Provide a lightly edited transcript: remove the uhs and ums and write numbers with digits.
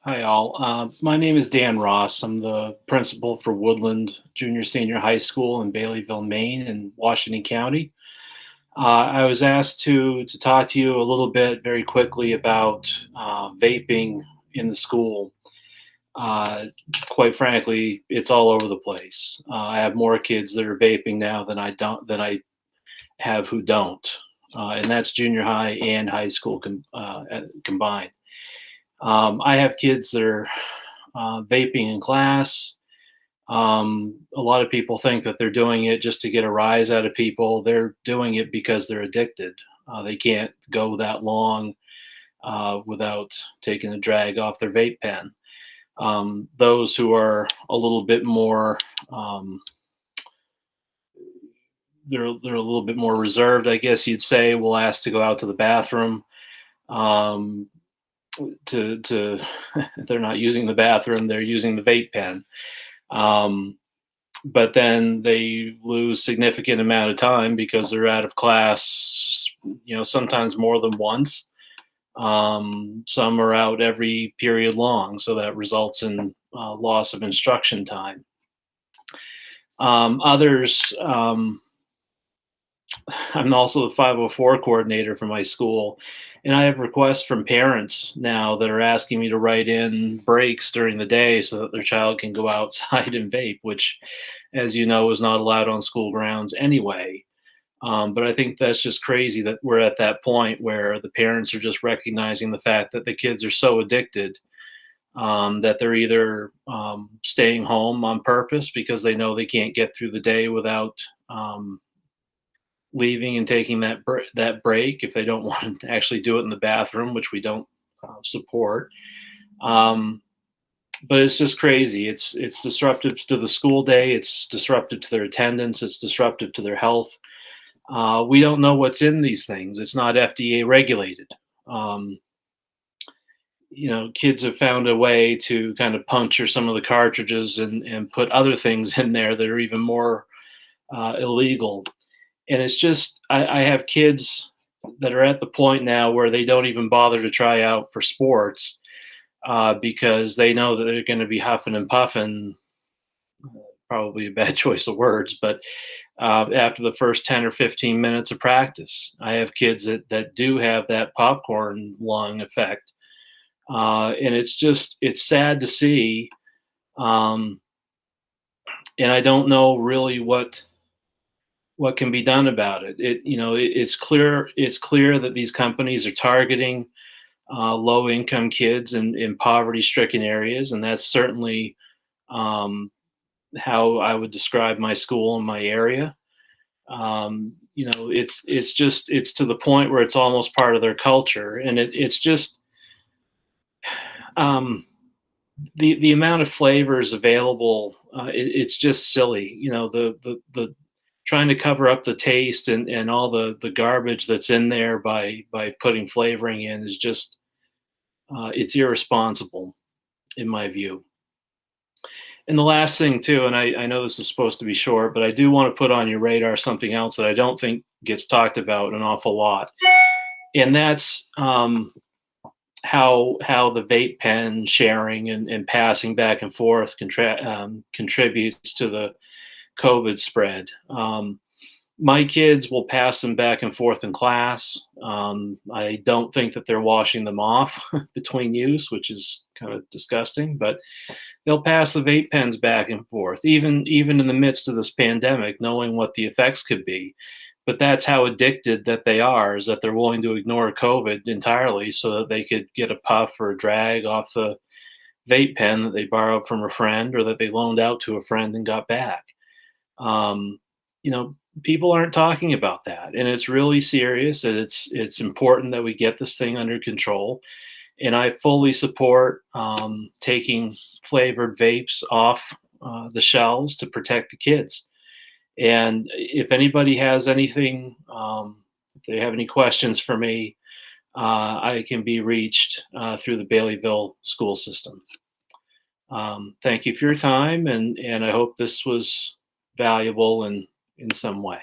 Hi, all. My name is Dan Ross. I'm the principal for Woodland Junior Senior High School in Baileyville, Maine, in Washington County. I was asked to talk to you a little bit very quickly about vaping in the school. Uh, Quite frankly, it's all over the place. I have more kids that are vaping now than I have who don't, and that's junior high and high school combined. I have kids that are vaping in class. A lot of people think that they're doing it just to get a rise out of people. They're doing it because they're addicted. They can't go that long without taking a drag off their vape pen. Those who are a little bit more, um, they're a little bit more reserved, I guess you'd say, will ask to go out to the bathroom. Um, to they're not using the bathroom; they're using the vape pen. Um, but then they lose significant amount of time because they're out of class, sometimes more than once. Some are out every period long, so that results in loss of instruction time. Others, I'm also the 504 coordinator for my school, and I have requests from parents now that are asking me to write in breaks during the day so that their child can go outside and vape, which, as you know, is not allowed on school grounds anyway. But I think that's just crazy that we're at that point where the parents are just recognizing the fact that the kids are so addicted that they're either staying home on purpose because they know they can't get through the day without um, leaving and taking that break if they don't want to actually do it in the bathroom, which we don't support. Um, but it's just crazy. It's disruptive to the school day. It's disruptive to their attendance. It's disruptive to their health. We don't know what's in these things. It's not FDA regulated. Um, Kids have found a way to kind of puncture some of the cartridges and put other things in there that are even more illegal. And it's just, I have kids that are at the point now where they don't even bother to try out for sports because they know that they're going to be huffing and puffing. Probably a bad choice of words, but after the first 10 or 15 minutes of practice, I have kids that do have that popcorn lung effect. And it's sad to see. Um, and I don't know really what can be done about it. It's clear that these companies are targeting low income kids in poverty stricken areas, and that's certainly um, how I would describe my school and my area. It's to the point where it's almost part of their culture, and it's just um, the amount of flavors available. It's just silly. The trying to cover up the taste and all the garbage that's in there by putting flavoring in is just it's irresponsible in my view. And the last thing too, and I know this is supposed to be short, but I do want to put on your radar something else that I don't think gets talked about an awful lot, and that's how the vape pen sharing and passing back and forth contributes to the COVID spread. My kids will pass them back and forth in class. I don't think that they're washing them off between use, which is kind of disgusting, but they'll pass the vape pens back and forth, even in the midst of this pandemic, knowing what the effects could be. But that's how addicted that they are, is that they're willing to ignore COVID entirely so that they could get a puff or a drag off the vape pen that they borrowed from a friend or that they loaned out to a friend and got back. Um, People aren't talking about that, and it's really serious. And it's important that we get this thing under control. And I fully support taking flavored vapes off the shelves to protect the kids. And if anybody has anything, if they have any questions for me, I can be reached through the Baileyville school system. Thank you for your time, and I hope this was valuable in some way.